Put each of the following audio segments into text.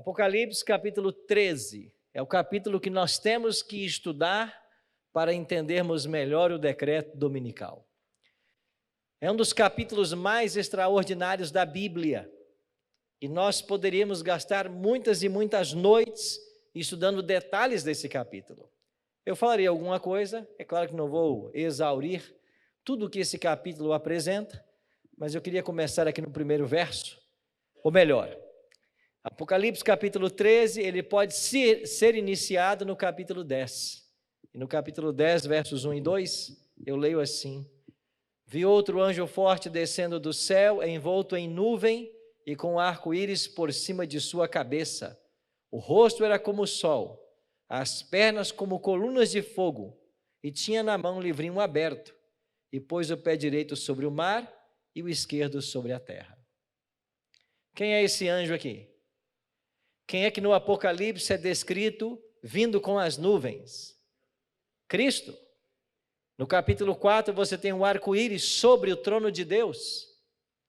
Apocalipse capítulo 13 é o capítulo que nós temos que estudar para entendermos melhor o decreto dominical. É um dos capítulos mais extraordinários da Bíblia e nós poderíamos gastar muitas e muitas noites estudando detalhes desse capítulo. Eu falarei alguma coisa, é claro que não vou exaurir tudo o que esse capítulo apresenta, mas eu queria começar aqui no primeiro verso, ou melhor, Apocalipse capítulo 13, ele pode ser iniciado no capítulo 10. E no capítulo 10, versos 1 e 2, eu leio assim: Vi outro anjo forte descendo do céu, envolto em nuvem e com arco-íris por cima de sua cabeça. O rosto era como o sol, as pernas como colunas de fogo, e tinha na mão um livrinho aberto, e pôs o pé direito sobre o mar e o esquerdo sobre a terra. Quem é esse anjo aqui? Quem é que no Apocalipse é descrito vindo com as nuvens? Cristo. No capítulo 4 você tem um arco-íris sobre o trono de Deus.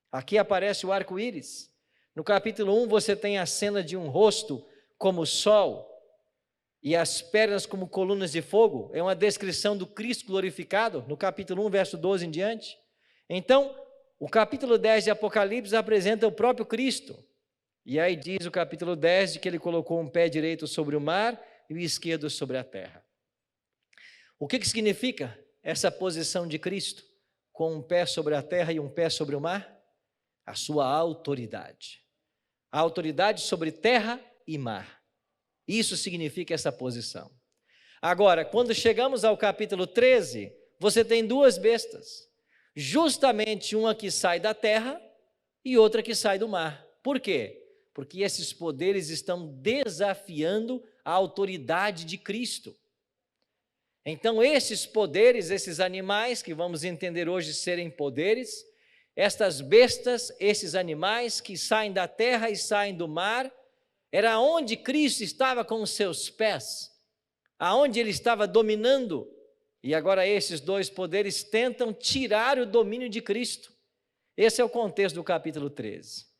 Aqui aparece o arco-íris. No capítulo 1 você tem a cena de um rosto como o sol e as pernas como colunas de fogo. É uma descrição do Cristo glorificado, no capítulo 1, verso 12 em diante. Então, o capítulo 10 de Apocalipse apresenta o próprio Cristo. E aí diz o capítulo 10 de que ele colocou um pé direito sobre o mar e o esquerdo sobre a terra. O que significa essa posição de Cristo, com um pé sobre a terra e um pé sobre o mar? A sua autoridade. A autoridade sobre terra e mar. Isso significa essa posição. Agora, quando chegamos ao capítulo 13, você tem duas bestas. Justamente uma que sai da terra e outra que sai do mar. Por quê? Porque esses poderes estão desafiando a autoridade de Cristo. Então, esses poderes, esses animais, que vamos entender hoje serem poderes, estas bestas, esses animais que saem da terra e saem do mar, era onde Cristo estava com os seus pés, aonde ele estava dominando, e agora esses dois poderes tentam tirar o domínio de Cristo. Esse é o contexto do capítulo 13.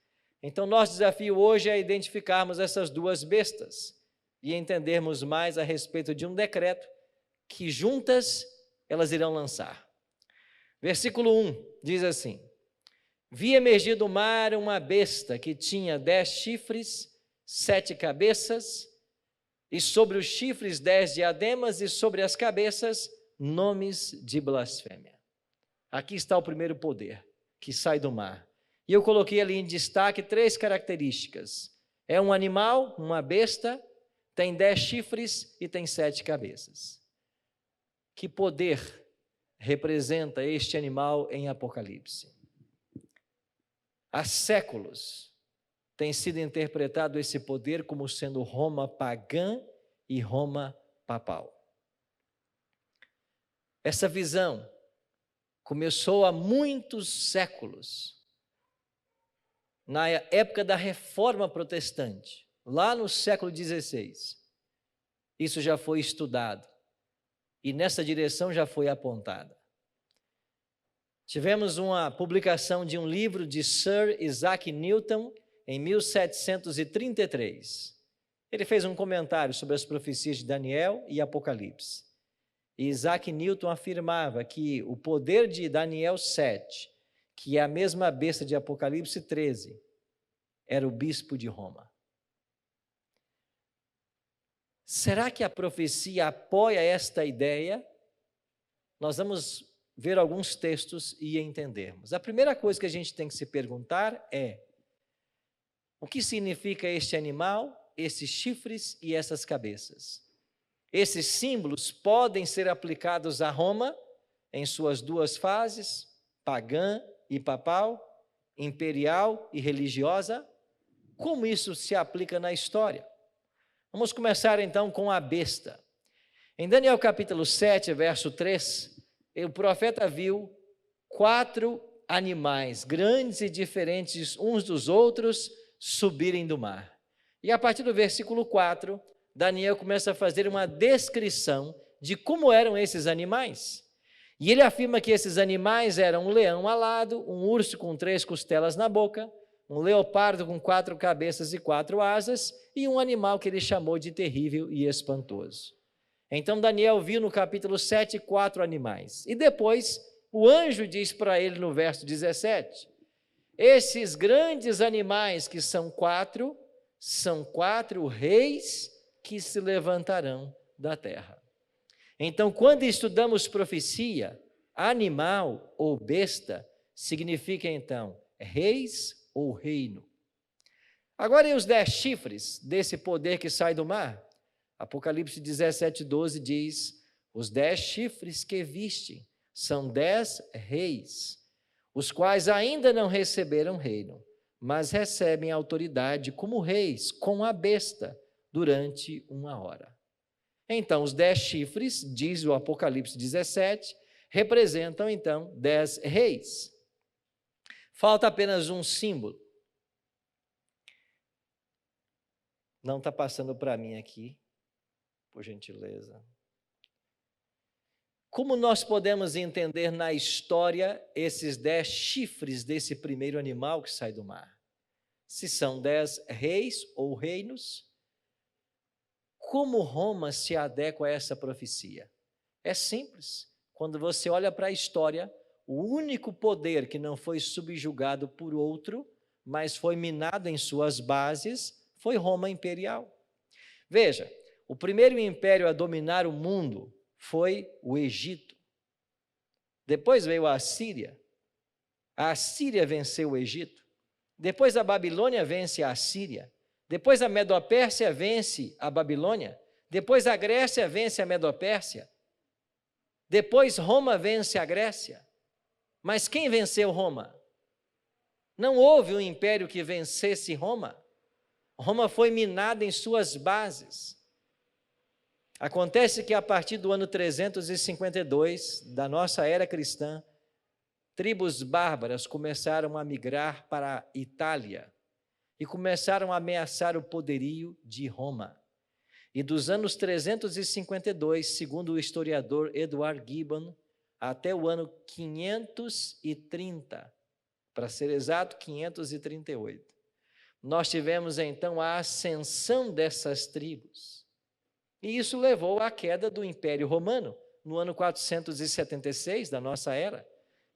Então, nosso desafio hoje é identificarmos essas duas bestas e entendermos mais a respeito de um decreto que juntas elas irão lançar. Versículo 1 diz assim: Vi emergir do mar uma besta que tinha 10 chifres, 7 cabeças, e sobre os chifres 10 diademas, e sobre as cabeças nomes de blasfêmia. Aqui está o primeiro poder que sai do mar. E eu coloquei ali em destaque 3 características. É um animal, uma besta, tem 10 chifres e tem 7 cabeças. Que poder representa este animal em Apocalipse? Há séculos tem sido interpretado esse poder como sendo Roma pagã e Roma papal. Essa visão começou há muitos séculos, na época da Reforma Protestante, lá no século XVI. Isso já foi estudado e nessa direção já foi apontada. Tivemos uma publicação de um livro de Sir Isaac Newton em 1733. Ele fez um comentário sobre as profecias de Daniel e Apocalipse. E Isaac Newton afirmava que o poder de Daniel 7, que é a mesma besta de Apocalipse 13, era o bispo de Roma. Será que a profecia apoia esta ideia? Nós vamos ver alguns textos e entendermos. A primeira coisa que a gente tem que se perguntar é: o que significa este animal, esses chifres e essas cabeças? Esses símbolos podem ser aplicados a Roma em suas duas fases, pagã e papal, imperial e religiosa. Como isso se aplica na história? Vamos começar então com a besta. Em Daniel capítulo 7, verso 3, o profeta viu 4 animais grandes e diferentes uns dos outros subirem do mar. E a partir do versículo 4, Daniel começa a fazer uma descrição de como eram esses animais. E ele afirma que esses animais eram um leão alado, um urso com 3 costelas na boca, um leopardo com 4 cabeças e 4 asas, e um animal que ele chamou de terrível e espantoso. Então Daniel viu no capítulo 7 4 animais. E depois o anjo diz para ele no verso 17, esses grandes animais que são 4 reis que se levantarão da terra. Então, quando estudamos profecia, animal ou besta, significa então reis ou reino. Agora, e os 10 chifres desse poder que sai do mar? Apocalipse 17:12 diz, os 10 chifres que viste são 10 reis, os quais ainda não receberam reino, mas recebem autoridade como reis com a besta durante 1 hora. Então, os 10 chifres, diz o Apocalipse 17, representam então 10 reis. Falta apenas um símbolo. Não está passando para mim aqui, por gentileza. Como nós podemos entender na história esses 10 chifres desse primeiro animal que sai do mar? Se são 10 reis ou reinos, como Roma se adequa a essa profecia? É simples. Quando você olha para a história, o único poder que não foi subjugado por outro, mas foi minado em suas bases, foi Roma imperial. Veja, o primeiro império a dominar o mundo foi o Egito. Depois veio a Assíria. A Assíria venceu o Egito. Depois a Babilônia vence a Assíria. Depois a Medo-Pérsia vence a Babilônia. Depois a Grécia vence a Medo-Pérsia. Depois Roma vence a Grécia. Mas quem venceu Roma? Não houve um império que vencesse Roma. Roma foi minada em suas bases. Acontece que a partir do ano 352 da nossa era cristã, tribos bárbaras começaram a migrar para a Itália e começaram a ameaçar o poderio de Roma. E dos anos 352, segundo o historiador Edward Gibbon, até o ano 530, para ser exato, 538, nós tivemos então a ascensão dessas tribos. E isso levou à queda do Império Romano, no ano 476 da nossa era.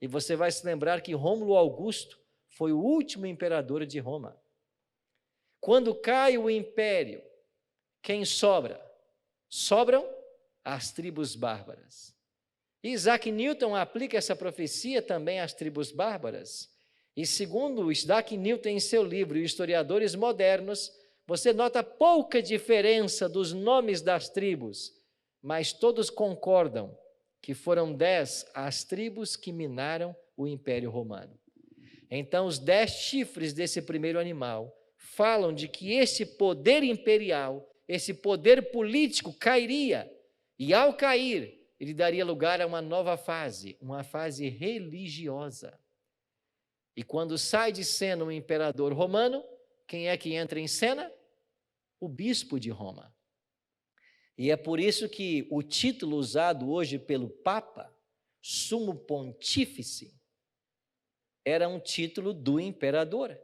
E você vai se lembrar que Rômulo Augusto foi o último imperador de Roma. Quando cai o império, quem sobra? Sobram as tribos bárbaras. Isaac Newton aplica essa profecia também às tribos bárbaras. E segundo Isaac Newton em seu livro, Historiadores Modernos, você nota pouca diferença dos nomes das tribos, mas todos concordam que foram 10 as tribos que minaram o Império Romano. Então, os 10 chifres desse primeiro animal falam de que esse poder imperial, esse poder político cairia, e ao cair, ele daria lugar a uma nova fase, uma fase religiosa. E quando sai de cena o imperador romano, quem é que entra em cena? O bispo de Roma. E é por isso que o título usado hoje pelo Papa, Sumo Pontífice, era um título do imperador.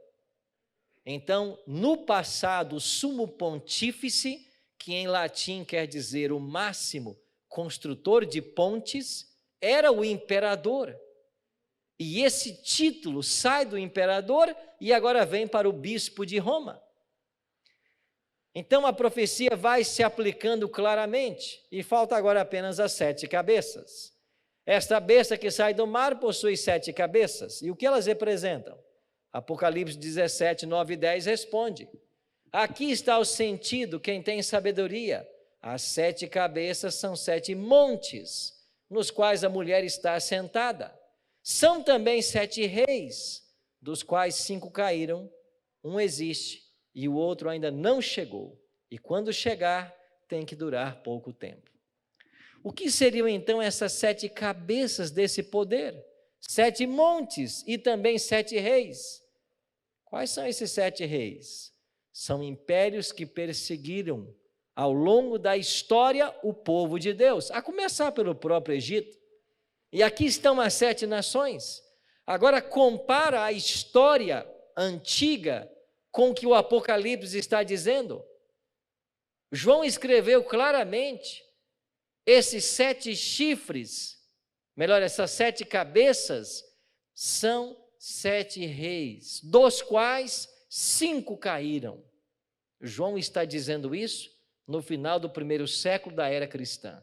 Então, no passado, o Sumo Pontífice, que em latim quer dizer o máximo construtor de pontes, era o imperador. E esse título sai do imperador e agora vem para o bispo de Roma. Então a profecia vai se aplicando claramente, e falta agora apenas as 7 cabeças. Esta besta que sai do mar possui 7 cabeças, e o que elas representam? Apocalipse 17, 9 e 10 responde: aqui está o sentido, quem tem sabedoria. As 7 cabeças são 7 montes, nos quais a mulher está assentada. São também 7 reis, dos quais 5 caíram, um existe e o outro ainda não chegou. E quando chegar, tem que durar pouco tempo. O que seriam então essas 7 cabeças desse poder? 7 montes e também 7 reis. Quais são esses 7 reis? São impérios que perseguiram ao longo da história o povo de Deus, a começar pelo próprio Egito. E aqui estão as 7 nações. Agora compara a história antiga com o que o Apocalipse está dizendo. João escreveu claramente: esses 7 chifres, melhor, essas 7 cabeças, são 7 reis, dos quais 5 caíram. João está dizendo isso no final do 1º século da era cristã.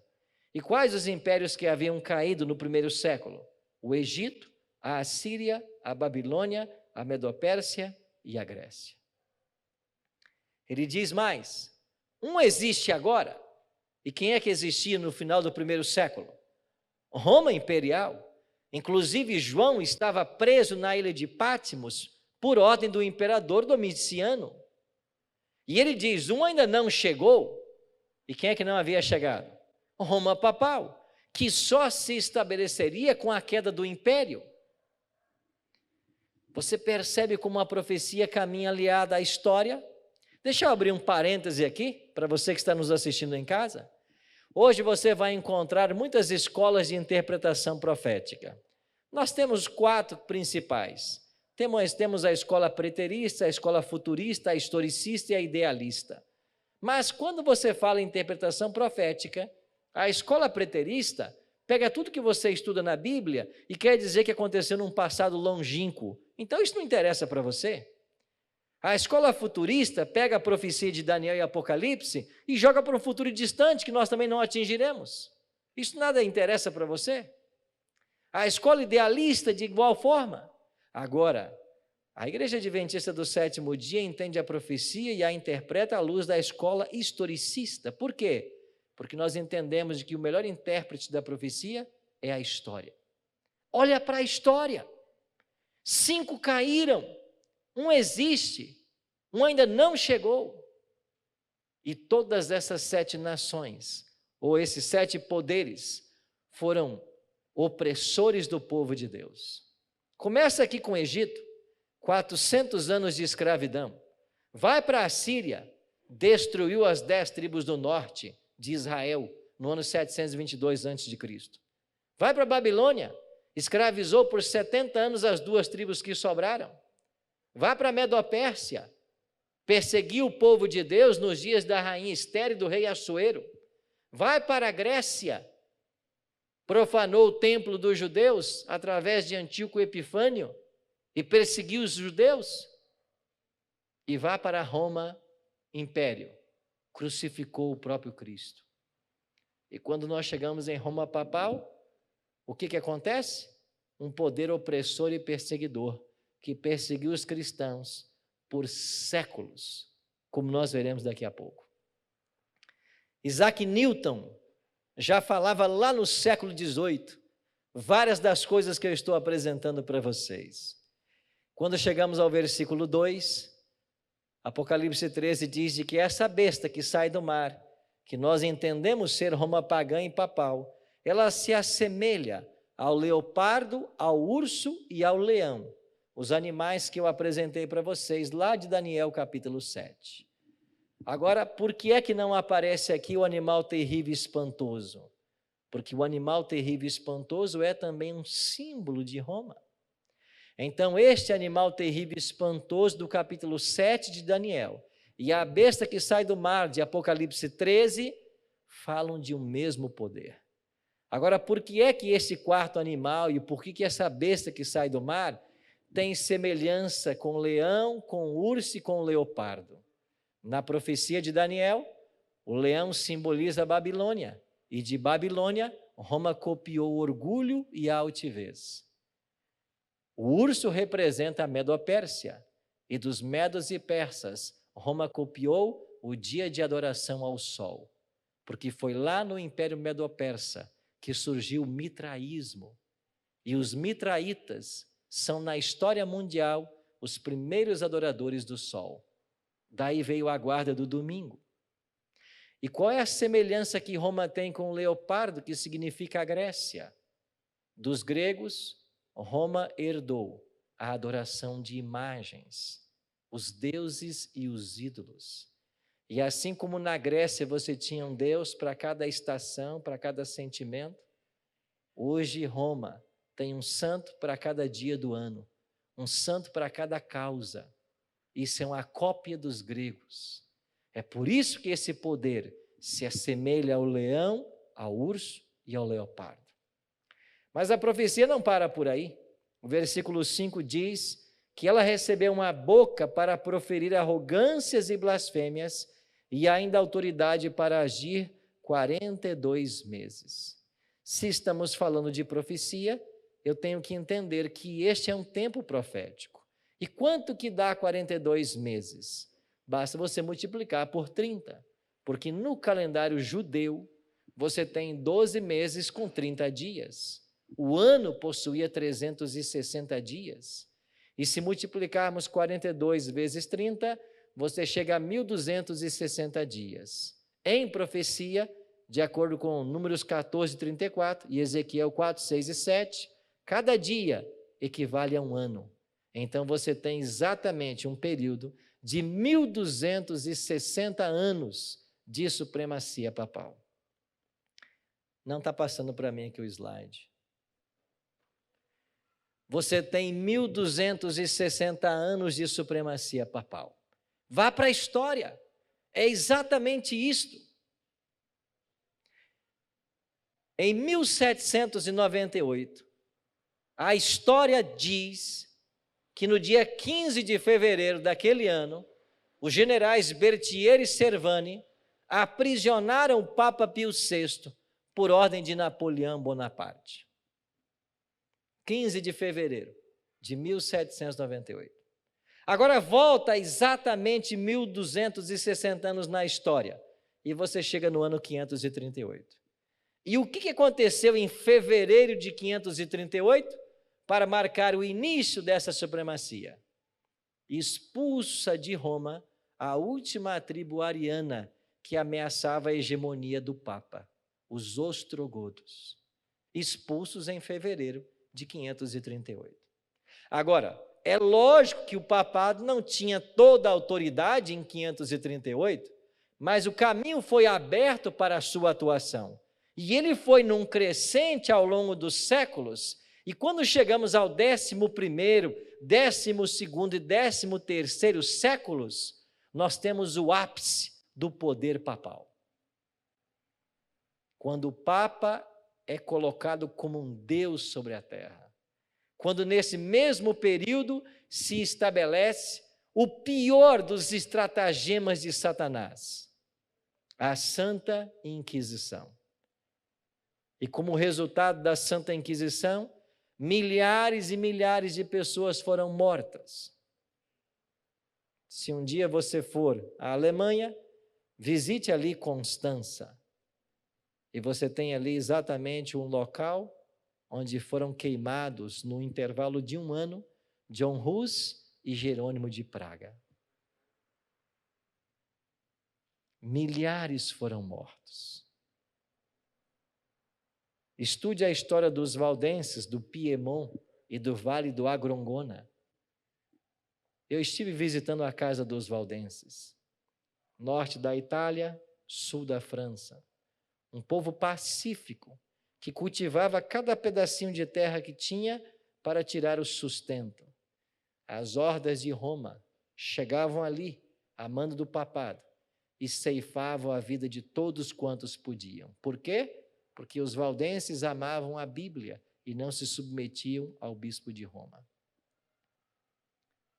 E quais os impérios que haviam caído no 1º século? O Egito, a Assíria, a Babilônia, a Medopérsia e a Grécia. Ele diz mais: um existe agora. E quem é que existia no final do 1º século? Roma imperial. Inclusive João estava preso na ilha de Patmos por ordem do imperador Domiciano. E ele diz: um ainda não chegou. E quem é que não havia chegado? Roma papal, que só se estabeleceria com a queda do império. Você percebe como a profecia caminha aliada à história? Deixa eu abrir um parêntese aqui, para você que está nos assistindo em casa. Hoje você vai encontrar muitas escolas de interpretação profética. Nós temos 4 principais. Temos a escola preterista, a escola futurista, a historicista e a idealista. Mas quando você fala em interpretação profética, a escola preterista pega tudo que você estuda na Bíblia e quer dizer que aconteceu num passado longínquo. Então isso não interessa para você. A escola futurista pega a profecia de Daniel e Apocalipse e joga para um futuro distante que nós também não atingiremos. Isso nada interessa para você. A escola idealista de igual forma. Agora, a Igreja Adventista do Sétimo Dia entende a profecia e a interpreta à luz da escola historicista. Por quê? Porque nós entendemos de que o melhor intérprete da profecia é a história. Olha para a história. 5 caíram. Um existe, um ainda não chegou. E todas essas 7 nações, ou esses 7 poderes, foram opressores do povo de Deus. Começa aqui com o Egito, 400 anos de escravidão. Vai para a Síria, destruiu as 10 tribos do norte de Israel, no ano 722 a.C. Vai para a Babilônia, escravizou por 70 anos as 2 tribos que sobraram. Vai para a Medopérsia, perseguiu o povo de Deus nos dias da rainha Estéria e do rei Assuero. Vai para a Grécia, profanou o templo dos judeus através de Antíoco Epifânio e perseguiu os judeus. E vai para Roma, império, crucificou o próprio Cristo. E quando nós chegamos em Roma papal, o que acontece? Um poder opressor e perseguidor, que perseguiu os cristãos por séculos, como nós veremos daqui a pouco. Isaac Newton já falava lá no século XVIII, várias das coisas que eu estou apresentando para vocês. Quando chegamos ao versículo 2, Apocalipse 13 diz de que essa besta que sai do mar, que nós entendemos ser Roma pagã e papal, ela se assemelha ao leopardo, ao urso e ao leão, os animais que eu apresentei para vocês lá de Daniel capítulo 7. Agora, por que é que não aparece aqui o animal terrível e espantoso? Porque o animal terrível e espantoso é também um símbolo de Roma. Então, este animal terrível e espantoso do capítulo 7 de Daniel e a besta que sai do mar de Apocalipse 13 falam de um mesmo poder. Agora, por que é que esse 4º animal e por que essa besta que sai do mar tem semelhança com o leão, com o urso e com o leopardo? Na profecia de Daniel, o leão simboliza a Babilônia, e de Babilônia, Roma copiou o orgulho e a altivez. O urso representa a Medopérsia, e dos medos e persas, Roma copiou o dia de adoração ao sol, porque foi lá no Império Medo-Persa que surgiu o mitraísmo, e os mitraítas são na história mundial os primeiros adoradores do sol. Daí veio a guarda do domingo. E qual é a semelhança que Roma tem com o leopardo, que significa a Grécia? Dos gregos, Roma herdou a adoração de imagens, os deuses e os ídolos. E assim como na Grécia você tinha um deus para cada estação, para cada sentimento, hoje Roma tem um santo para cada dia do ano, um santo para cada causa. Isso é uma cópia dos gregos. É por isso que esse poder se assemelha ao leão, ao urso e ao leopardo. Mas a profecia não para por aí. O versículo 5 diz que ela recebeu uma boca para proferir arrogâncias e blasfêmias e ainda autoridade para agir 42 meses. Se estamos falando de profecia, eu tenho que entender que este é um tempo profético. E quanto que dá 42 meses? Basta você multiplicar por 30, porque no calendário judeu você tem 12 meses com 30 dias. O ano possuía 360 dias. E se multiplicarmos 42 vezes 30, você chega a 1.260 dias. Em profecia, de acordo com Números 14, 34 e Ezequiel 4, 6 e 7, cada dia equivale a um ano. Então você tem exatamente um período de 1.260 anos de supremacia papal. Não está passando para mim aqui o slide. Você tem 1.260 anos de supremacia papal. Vá para a história. É exatamente isto. Em 1798, a história diz que no dia 15 de fevereiro daquele ano, os generais Berthier e Servani aprisionaram o Papa Pio VI por ordem de Napoleão Bonaparte. 15 de fevereiro de 1798. Agora volta exatamente 1.260 anos na história e você chega no ano 538. E o que aconteceu em fevereiro de 538 para marcar o início dessa supremacia? Expulsa de Roma a última tribo ariana que ameaçava a hegemonia do Papa, os ostrogodos, expulsos em fevereiro de 538. Agora, é lógico que o papado não tinha toda a autoridade em 538, mas o caminho foi aberto para a sua atuação. E ele foi num crescente ao longo dos séculos, e quando chegamos ao 11º, 12º e 13º séculos, nós temos o ápice do poder papal. Quando o Papa é colocado como um Deus sobre a terra. Quando nesse mesmo período se estabelece o pior dos estratagemas de Satanás, a Santa Inquisição. E como resultado da Santa Inquisição, milhares e milhares de pessoas foram mortas. Se um dia você for à Alemanha, visite ali Constança. E você tem ali exatamente um local onde foram queimados, no intervalo de um ano, John Hus e Jerônimo de Praga. Milhares foram mortos. Estude a história dos valdenses, do Piemont e do Vale do Agrongona. Eu estive visitando a casa dos valdenses, norte da Itália, sul da França. Um povo pacífico, que cultivava cada pedacinho de terra que tinha para tirar o sustento. As hordas de Roma chegavam ali, a mando do papado, e ceifavam a vida de todos quantos podiam. Por quê? Porque os valdenses amavam a Bíblia e não se submetiam ao bispo de Roma.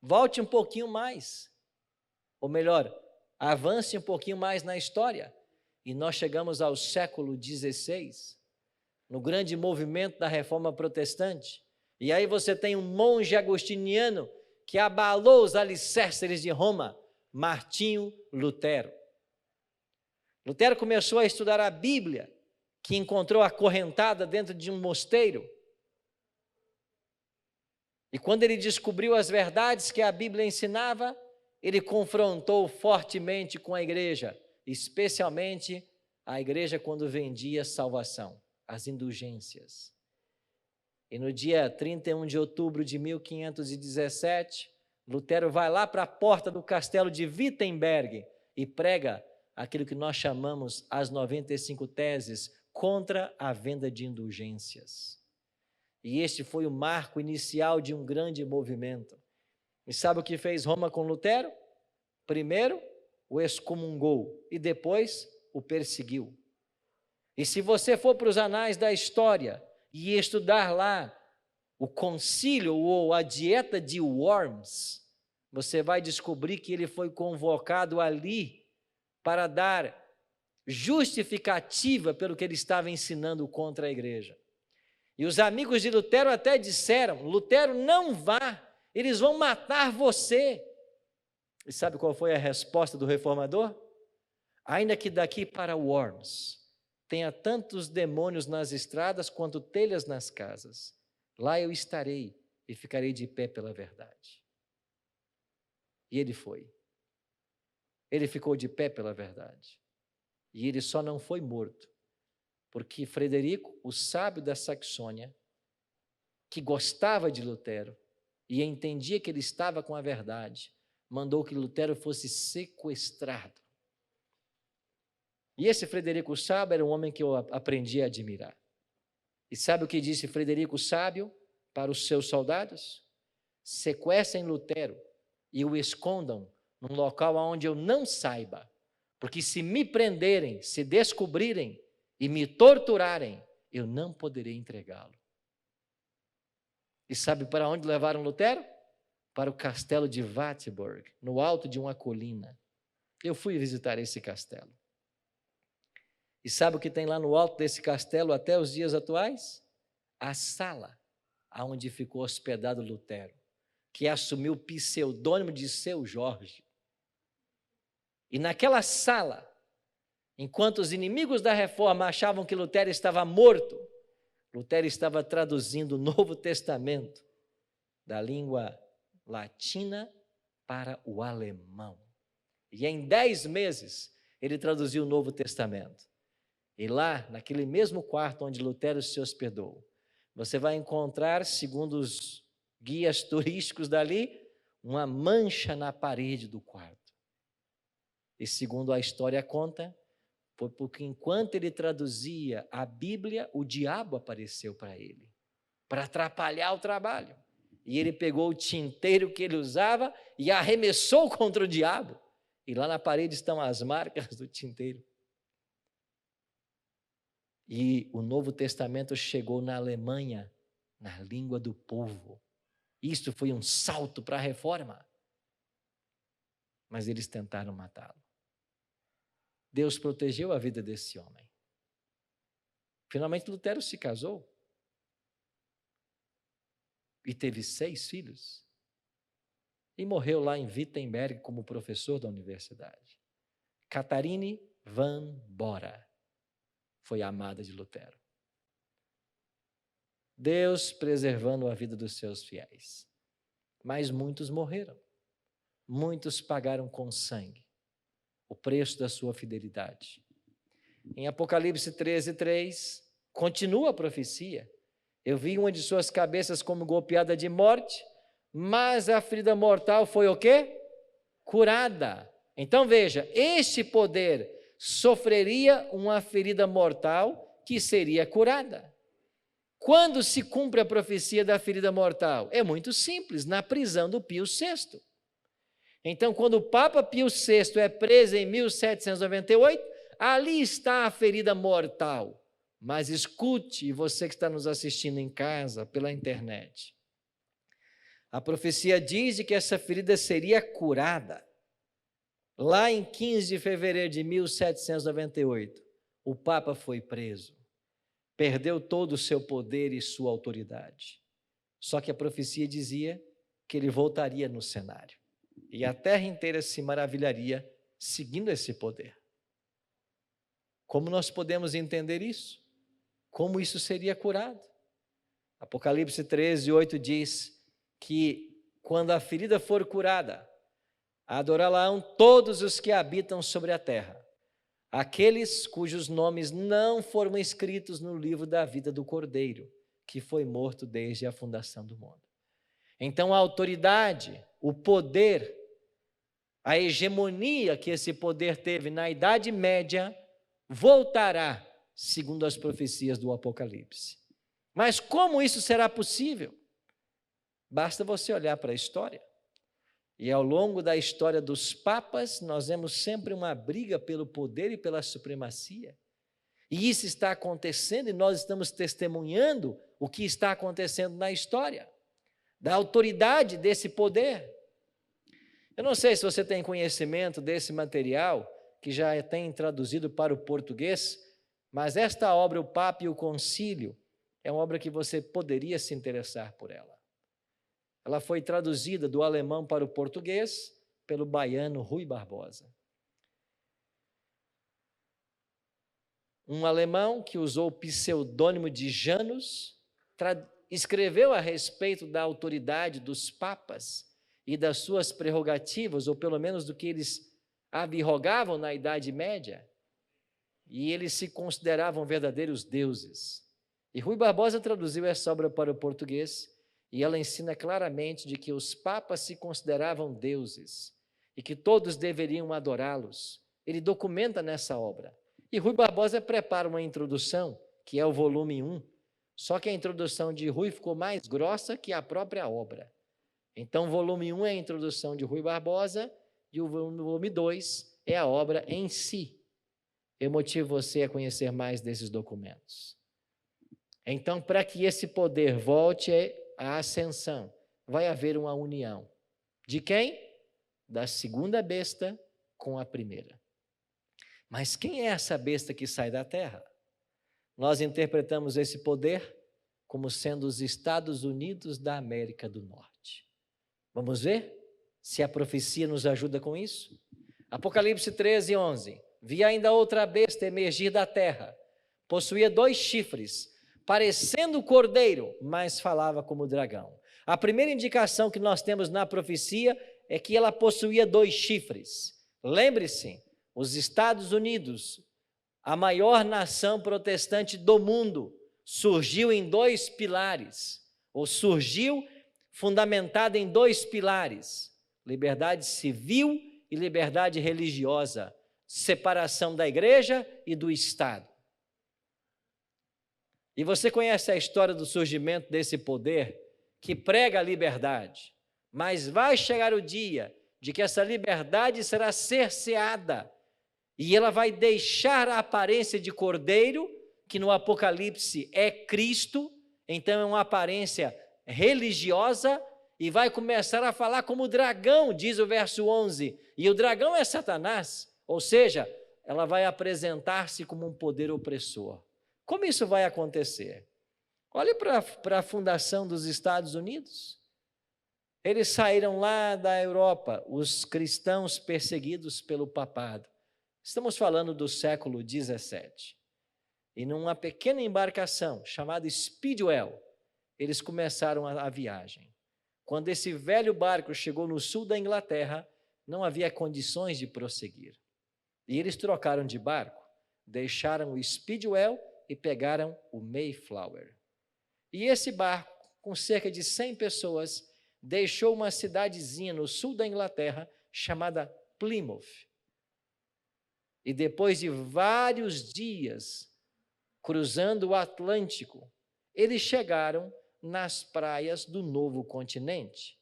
Volte um pouquinho mais, ou melhor, avance um pouquinho mais na história, e nós chegamos ao século XVI, no grande movimento da Reforma Protestante, e aí você tem um monge agostiniano que abalou os alicerces de Roma, Martinho Lutero. Lutero começou a estudar a Bíblia, que encontrou acorrentada dentro de um mosteiro. E quando ele descobriu as verdades que a Bíblia ensinava, ele confrontou fortemente com a igreja, especialmente a igreja quando vendia salvação, as indulgências. E no dia 31 de outubro de 1517, Lutero vai lá para a porta do castelo de Wittenberg e prega aquilo que nós chamamos as 95 teses contra a venda de indulgências. E este foi o marco inicial de um grande movimento. E sabe o que fez Roma com Lutero? Primeiro, o excomungou e depois o perseguiu. E se você for para os anais da história e estudar lá o concílio ou a dieta de Worms, você vai descobrir que ele foi convocado ali para dar justificativa pelo que ele estava ensinando contra a igreja. E os amigos de Lutero até disseram: Lutero, não vá, eles vão matar você. E sabe qual foi a resposta do reformador? Ainda que daqui para Worms tenha tantos demônios nas estradas quanto telhas nas casas, lá eu estarei e ficarei de pé pela verdade. E ele foi. Ele ficou de pé pela verdade. E ele só não foi morto, porque Frederico, o sábio da Saxônia, que gostava de Lutero e entendia que ele estava com a verdade, mandou que Lutero fosse sequestrado. E esse Frederico Sábio era um homem que eu aprendi a admirar. E sabe o que disse Frederico Sábio para os seus soldados? Sequestrem Lutero e o escondam num local onde eu não saiba, porque se me prenderem, se descobrirem e me torturarem, eu não poderei entregá-lo. E sabe para onde levaram Lutero? Para o castelo de Wartburg, no alto de uma colina. Eu fui visitar esse castelo. E sabe o que tem lá no alto desse castelo até os dias atuais? A sala onde ficou hospedado Lutero, que assumiu o pseudônimo de Seu Jorge. E naquela sala, enquanto os inimigos da reforma achavam que Lutero estava morto, Lutero estava traduzindo o Novo Testamento da língua latina para o alemão. E em 10 meses, ele traduziu o Novo Testamento. E lá, naquele mesmo quarto onde Lutero se hospedou, você vai encontrar, segundo os guias turísticos dali, uma mancha na parede do quarto. E segundo a história conta, foi porque enquanto ele traduzia a Bíblia, o diabo apareceu para ele, para atrapalhar o trabalho. E ele pegou o tinteiro que ele usava e arremessou contra o diabo. E lá na parede estão as marcas do tinteiro. E o Novo Testamento chegou na Alemanha, na língua do povo. Isso foi um salto para a reforma. Mas eles tentaram matá-lo. Deus protegeu a vida desse homem. Finalmente Lutero se casou. E teve 6 filhos. E morreu lá em Wittenberg como professor da universidade. Catharine van Bora foi a amada de Lutero. Deus preservando a vida dos seus fiéis. Mas muitos morreram. Muitos pagaram com sangue o preço da sua fidelidade. Em Apocalipse 13:3, continua a profecia. Eu vi uma de suas cabeças como golpeada de morte, mas a ferida mortal foi o quê? Curada. Então veja, este poder sofreria uma ferida mortal que seria curada. Quando se cumpre a profecia da ferida mortal? É muito simples, na prisão do Pio VI. Então, quando o Papa Pio VI é preso em 1798, ali está a ferida mortal. Mas escute, você que está nos assistindo em casa, pela internet. A profecia diz que essa ferida seria curada. Lá em 15 de fevereiro de 1798, o Papa foi preso. Perdeu todo o seu poder e sua autoridade. Só que a profecia dizia que ele voltaria no cenário. E a terra inteira se maravilharia seguindo esse poder. Como nós podemos entender isso? Como isso seria curado? Apocalipse 13:8 diz que quando a ferida for curada, adorá-la-ão todos os que habitam sobre a terra, aqueles cujos nomes não foram escritos no livro da vida do Cordeiro, que foi morto desde a fundação do mundo. Então a autoridade, o poder, a hegemonia que esse poder teve na Idade Média, voltará, segundo as profecias do Apocalipse. Mas como isso será possível? Basta você olhar para a história. E ao longo da história dos papas, nós vemos sempre uma briga pelo poder e pela supremacia. E isso está acontecendo e nós estamos testemunhando o que está acontecendo na história, da autoridade desse poder. Eu não sei se você tem conhecimento desse material, que já tem traduzido para o português, mas esta obra, O Papa e o Concílio, é uma obra que você poderia se interessar por ela. Ela foi traduzida do alemão para o português pelo baiano Rui Barbosa. Um alemão que usou o pseudônimo de Janus, escreveu a respeito da autoridade dos papas e das suas prerrogativas, ou pelo menos do que eles abrogavam na Idade Média, e eles se consideravam verdadeiros deuses. E Rui Barbosa traduziu essa obra para o português, e ela ensina claramente de que os papas se consideravam deuses, e que todos deveriam adorá-los. Ele documenta nessa obra. E Rui Barbosa prepara uma introdução, que é o volume 1, só que a introdução de Rui ficou mais grossa que a própria obra. Então, o volume 1 é a introdução de Rui Barbosa, e o volume 2 é a obra em si. Eu motivo você a conhecer mais desses documentos. Então, para que esse poder volte à ascensão, vai haver uma união. De quem? Da segunda besta com a primeira. Mas quem é essa besta que sai da terra? Nós interpretamos esse poder como sendo os Estados Unidos da América do Norte. Vamos ver se a profecia nos ajuda com isso? Apocalipse 13, 11. Vi ainda outra besta emergir da terra. Possuía 2 chifres, parecendo cordeiro, mas falava como dragão. A primeira indicação que nós temos na profecia é que ela possuía 2 chifres. Lembre-se, os Estados Unidos, a maior nação protestante do mundo, surgiu em 2 pilares, ou surgiu fundamentada em 2 pilares: liberdade civil e liberdade religiosa, separação da igreja e do Estado. E você conhece a história do surgimento desse poder que prega a liberdade, mas vai chegar o dia de que essa liberdade será cerceada e ela vai deixar a aparência de cordeiro, que no Apocalipse é Cristo, então é uma aparência religiosa, e vai começar a falar como dragão, diz o verso 11, e o dragão é Satanás, ou seja, ela vai apresentar-se como um poder opressor. Como isso vai acontecer? Olhe para a fundação dos Estados Unidos. Eles saíram lá da Europa, os cristãos perseguidos pelo papado. Estamos falando do século 17. E numa pequena embarcação chamada Speedwell, eles começaram a viagem. Quando esse velho barco chegou no sul da Inglaterra, não havia condições de prosseguir. E eles trocaram de barco, deixaram o Speedwell e pegaram o Mayflower. E esse barco, com cerca de 100 pessoas, deixou uma cidadezinha no sul da Inglaterra chamada Plymouth. E depois de vários dias cruzando o Atlântico, eles chegaram nas praias do novo continente.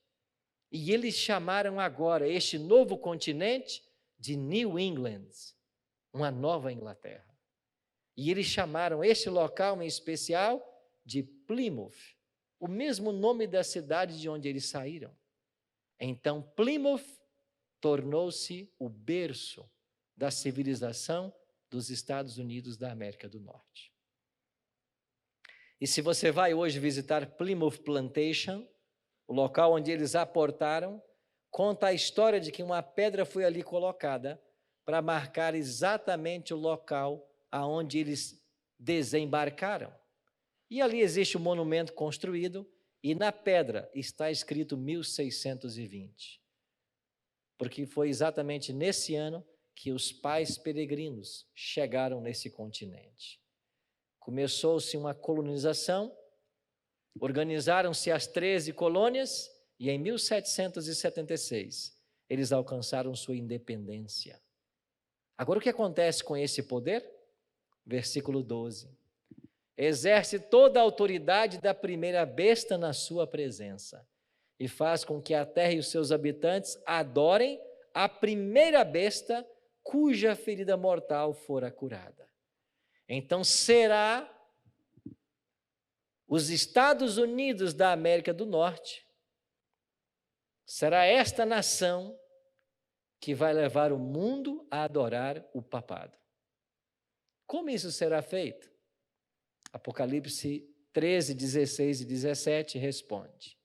E eles chamaram agora este novo continente de New England, uma nova Inglaterra. E eles chamaram este local em especial de Plymouth, o mesmo nome da cidade de onde eles saíram. Então, Plymouth tornou-se o berço da civilização dos Estados Unidos da América do Norte. E se você vai hoje visitar Plymouth Plantation, o local onde eles aportaram, conta a história de que uma pedra foi ali colocada para marcar exatamente o local aonde eles desembarcaram. E ali existe um monumento construído e na pedra está escrito 1620, porque foi exatamente nesse ano que os pais peregrinos chegaram nesse continente. Começou-se uma colonização, organizaram-se as 13 colônias e em 1776 eles alcançaram sua independência. Agora o que acontece com esse poder? Versículo 12. exerce toda a autoridade da primeira besta na sua presença e faz com que a terra e os seus habitantes adorem a primeira besta cuja ferida mortal fora curada. Então será os Estados Unidos da América do Norte, será esta nação que vai levar o mundo a adorar o papado. Como isso será feito? Apocalipse 13, 16 e 17 responde: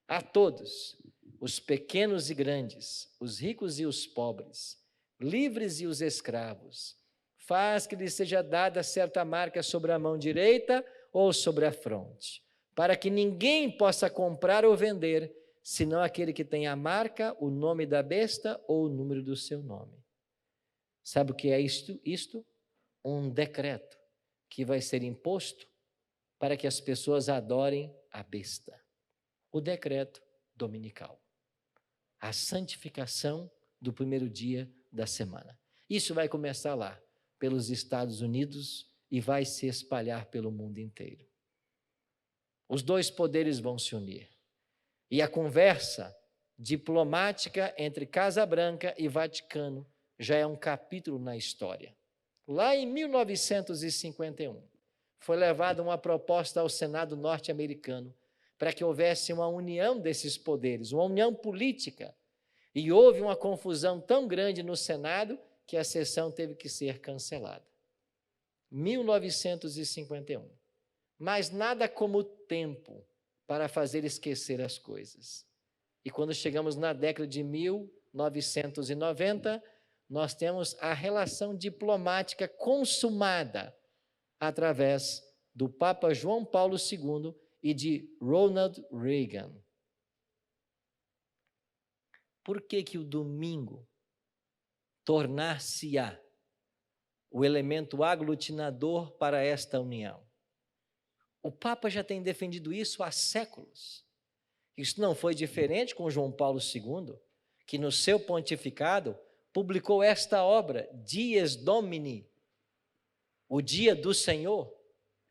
a todos, os pequenos e grandes, os ricos e os pobres, livres e os escravos, faz que lhes seja dada certa marca sobre a mão direita ou sobre a fronte, para que ninguém possa comprar ou vender, senão aquele que tem a marca, o nome da besta ou o número do seu nome. Sabe o que é isto? Um decreto que vai ser imposto para que as pessoas adorem a besta. O decreto dominical. A santificação do primeiro dia da semana. Isso vai começar lá, pelos Estados Unidos, e vai se espalhar pelo mundo inteiro. Os dois poderes vão se unir. E a conversa diplomática entre Casa Branca e Vaticano já é um capítulo na história. Lá em 1951, foi levada uma proposta ao Senado norte-americano para que houvesse uma união desses poderes, uma união política. E houve uma confusão tão grande no Senado que a sessão teve que ser cancelada. 1951. Mas nada como o tempo para fazer esquecer as coisas. E quando chegamos na década de 1990, nós temos a relação diplomática consumada através do Papa João Paulo II e de Ronald Reagan. Por que o domingo tornar-se-á o elemento aglutinador para esta união? O Papa já tem defendido isso há séculos. Isso não foi diferente com João Paulo II, que no seu pontificado publicou esta obra, Dies Domini, o dia do Senhor.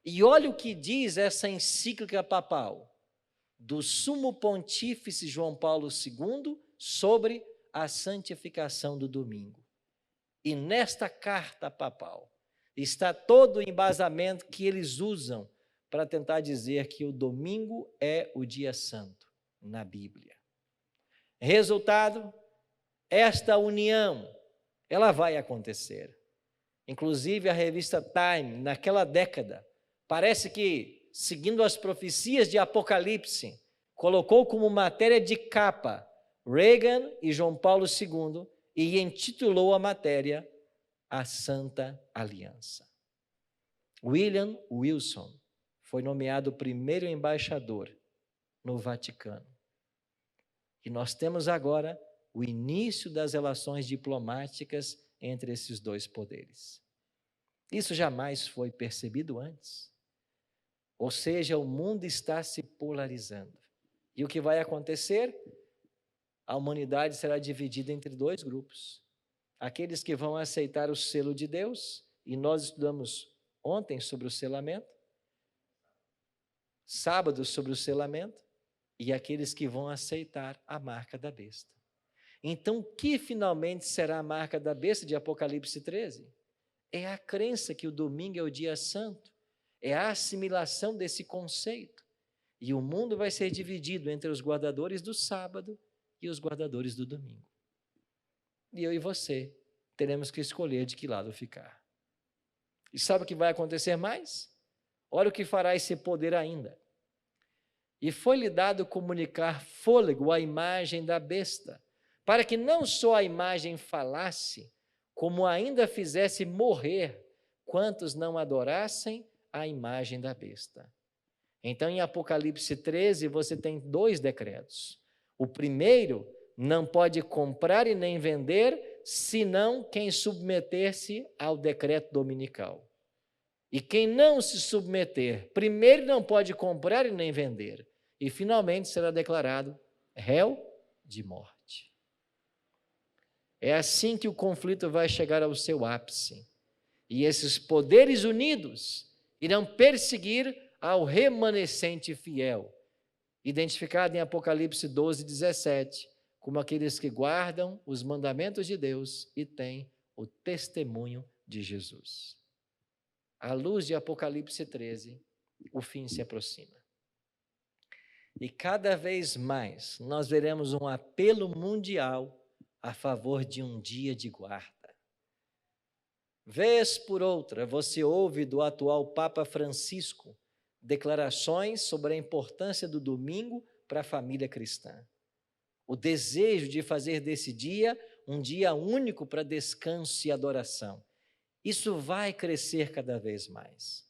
E olha o que diz essa encíclica papal do Sumo Pontífice João Paulo II sobre a santificação do domingo. E nesta carta papal está todo o embasamento que eles usam para tentar dizer que o domingo é o dia santo na Bíblia. Resultado, esta união, ela vai acontecer. Inclusive a revista Time, naquela década, parece que, seguindo as profecias de Apocalipse, colocou como matéria de capa Reagan e João Paulo II e intitulou a matéria A Santa Aliança. William Wilson foi nomeado primeiro embaixador no Vaticano. E nós temos agora o início das relações diplomáticas entre esses dois poderes. Isso jamais foi percebido antes. Ou seja, o mundo está se polarizando. E o que vai acontecer? A humanidade será dividida entre dois grupos. Aqueles que vão aceitar o selo de Deus, e nós estudamos ontem sobre o selamento, sábado sobre o selamento, e aqueles que vão aceitar a marca da besta. Então, o que finalmente será a marca da besta de Apocalipse 13? É a crença que o domingo é o dia santo, é a assimilação desse conceito. E o mundo vai ser dividido entre os guardadores do sábado e os guardadores do domingo. E eu e você teremos que escolher de que lado ficar. E sabe o que vai acontecer mais? Olha o que fará esse poder ainda. E foi-lhe dado comunicar fôlego à imagem da besta, para que não só a imagem falasse, como ainda fizesse morrer quantos não adorassem a imagem da besta. Então, em Apocalipse 13, você tem dois decretos. O primeiro, não pode comprar e nem vender, senão quem submeter-se ao decreto dominical. E quem não se submeter, primeiro não pode comprar e nem vender, e finalmente será declarado réu de morte. É assim que o conflito vai chegar ao seu ápice. E esses poderes unidos, Irão perseguir ao remanescente fiel, identificado em Apocalipse 12, 17, como aqueles que guardam os mandamentos de Deus e têm o testemunho de Jesus. À luz de Apocalipse 13, o fim se aproxima. E cada vez mais nós veremos um apelo mundial a favor de um dia de guarda. Vez por outra, você ouve do atual Papa Francisco declarações sobre a importância do domingo para a família cristã. O desejo de fazer desse dia um dia único para descanso e adoração. Isso vai crescer cada vez mais.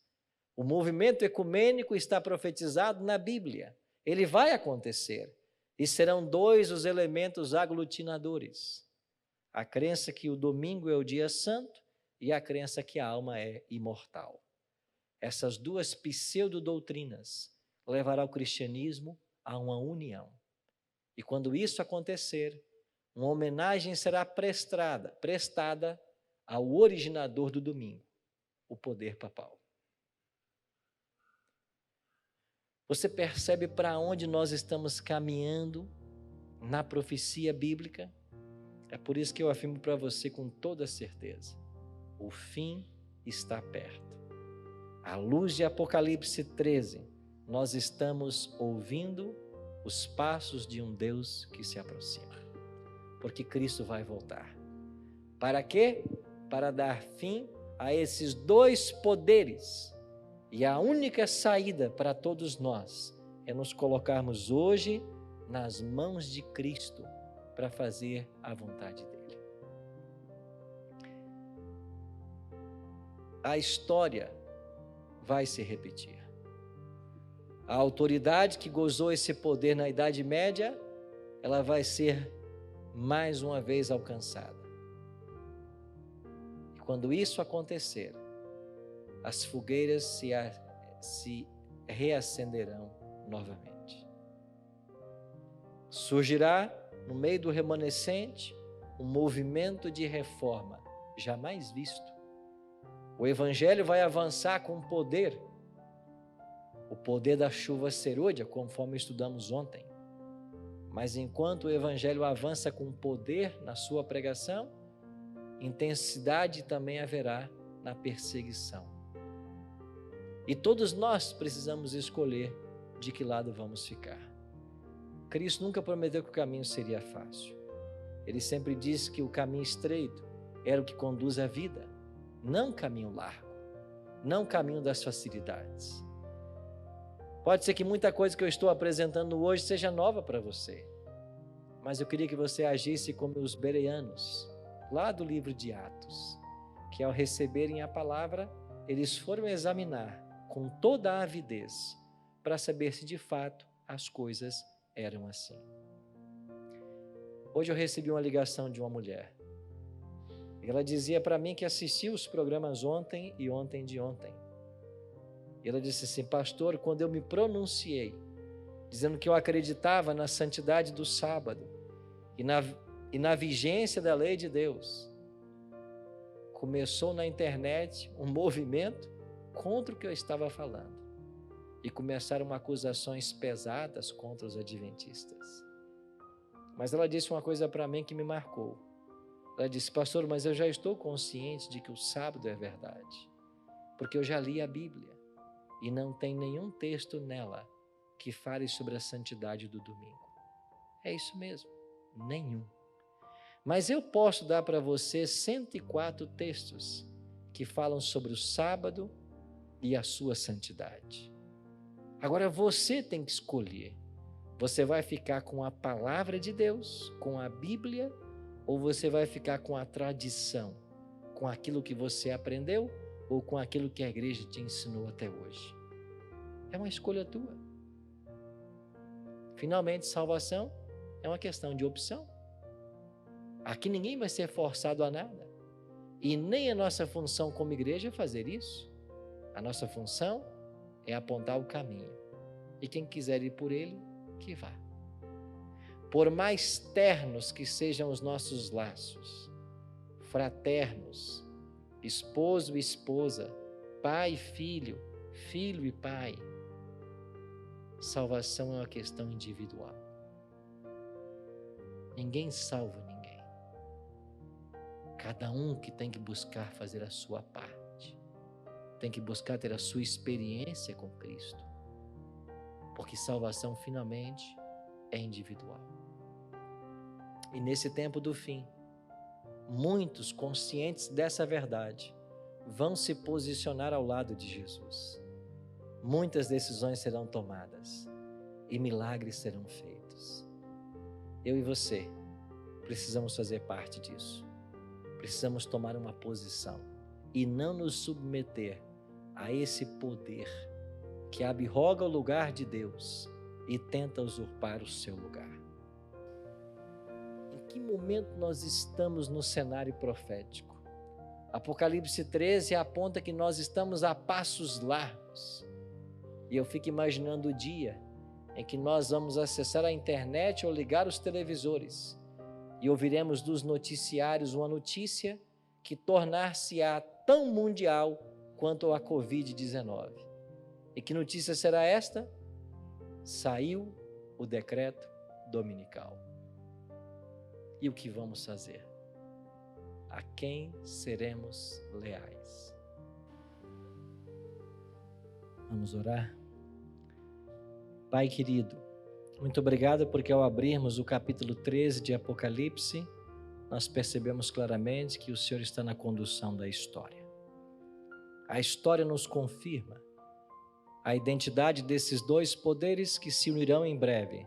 O movimento ecumênico está profetizado na Bíblia. Ele vai acontecer. E serão dois os elementos aglutinadores: a crença que o domingo é o dia santo e a crença que a alma é imortal. Essas duas pseudo-doutrinas levarão o cristianismo a uma união. E quando isso acontecer, uma homenagem será prestada ao originador do domingo, o poder papal. Você percebe para onde nós estamos caminhando na profecia bíblica? É por isso que eu afirmo para você com toda certeza: o fim está perto. À luz de Apocalipse 13, nós estamos ouvindo os passos de um Deus que se aproxima. Porque Cristo vai voltar. Para quê? Para dar fim a esses dois poderes. E a única saída para todos nós é nos colocarmos hoje nas mãos de Cristo para fazer a vontade dele. A história vai se repetir. A autoridade que gozou esse poder na Idade Média, ela vai ser mais uma vez alcançada. E quando isso acontecer, as fogueiras se reacenderão novamente. Surgirá no meio do remanescente um movimento de reforma jamais visto. O evangelho vai avançar com poder, o poder da chuva serôdia, conforme estudamos ontem. Mas enquanto o evangelho avança com poder na sua pregação, intensidade também haverá na perseguição. E todos nós precisamos escolher de que lado vamos ficar. Cristo nunca prometeu que o caminho seria fácil. Ele sempre disse que o caminho estreito era o que conduz à vida, não caminho largo, não caminho das facilidades. Pode ser que muita coisa que eu estou apresentando hoje seja nova para você, mas eu queria que você agisse como os bereanos, lá do livro de Atos, que ao receberem a palavra, eles foram examinar com toda a avidez para saber se de fato as coisas eram assim. Hoje eu recebi uma ligação de uma mulher. Ela dizia para mim que assistiu os programas ontem e ontem de ontem. E ela disse assim: pastor, quando eu me pronunciei, dizendo que eu acreditava na santidade do sábado e na vigência da lei de Deus, começou na internet um movimento contra o que eu estava falando. E começaram acusações pesadas contra os adventistas. Mas ela disse uma coisa para mim que me marcou. Ela disse: pastor, mas eu já estou consciente de que o sábado é verdade, porque eu já li a Bíblia e não tem nenhum texto nela que fale sobre a santidade do domingo. É isso mesmo, nenhum. Mas eu posso dar para você 104 textos que falam sobre o sábado e a sua santidade. Agora você tem que escolher. Você vai ficar com a palavra de Deus, com a Bíblia, ou você vai ficar com a tradição, com aquilo que você aprendeu ou com aquilo que a igreja te ensinou até hoje? É uma escolha tua. Finalmente, salvação é uma questão de opção. Aqui ninguém vai ser forçado a nada. E nem a nossa função como igreja é fazer isso. A nossa função é apontar o caminho. E quem quiser ir por ele, que vá. Por mais ternos que sejam os nossos laços, fraternos, esposo e esposa, pai e filho, filho e pai. Salvação é uma questão individual. Ninguém salva ninguém. Cada um que tem que buscar fazer a sua parte. Tem que buscar ter a sua experiência com Cristo. Porque salvação finalmente é individual. E nesse tempo do fim, muitos conscientes dessa verdade vão se posicionar ao lado de Jesus. Muitas decisões serão tomadas e milagres serão feitos. Eu e você precisamos fazer parte disso. Precisamos tomar uma posição e não nos submeter a esse poder que abroga o lugar de Deus e tenta usurpar o seu lugar. Em que momento nós estamos no cenário profético? Apocalipse 13 aponta que nós estamos a passos largos. E eu fico imaginando o dia em que nós vamos acessar a internet ou ligar os televisores e ouviremos dos noticiários uma notícia que tornar-se-á tão mundial quanto a Covid-19. E que notícia será esta? Saiu o decreto dominical. E o que vamos fazer? A quem seremos leais? Vamos orar? Pai querido, muito obrigado porque ao abrirmos o capítulo 13 de Apocalipse, nós percebemos claramente que o Senhor está na condução da história. A história nos confirma a identidade desses dois poderes que se unirão em breve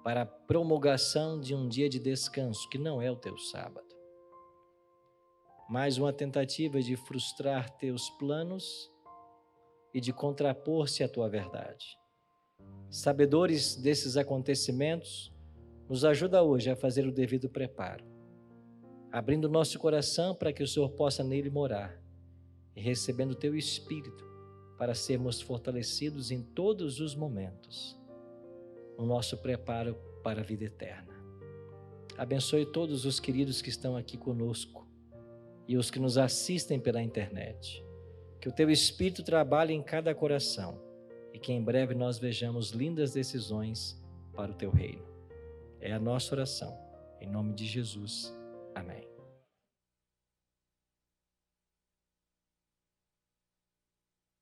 para a promulgação de um dia de descanso, que não é o teu sábado. Mais uma tentativa de frustrar teus planos e de contrapor-se à tua verdade. Sabedores desses acontecimentos, nos ajuda hoje a fazer o devido preparo, abrindo nosso coração para que o Senhor possa nele morar e recebendo o teu Espírito para sermos fortalecidos em todos os momentos, no nosso preparo para a vida eterna. Abençoe todos os queridos que estão aqui conosco e os que nos assistem pela internet. Que o teu Espírito trabalhe em cada coração e que em breve nós vejamos lindas decisões para o teu reino. É a nossa oração. Em nome de Jesus. Amém.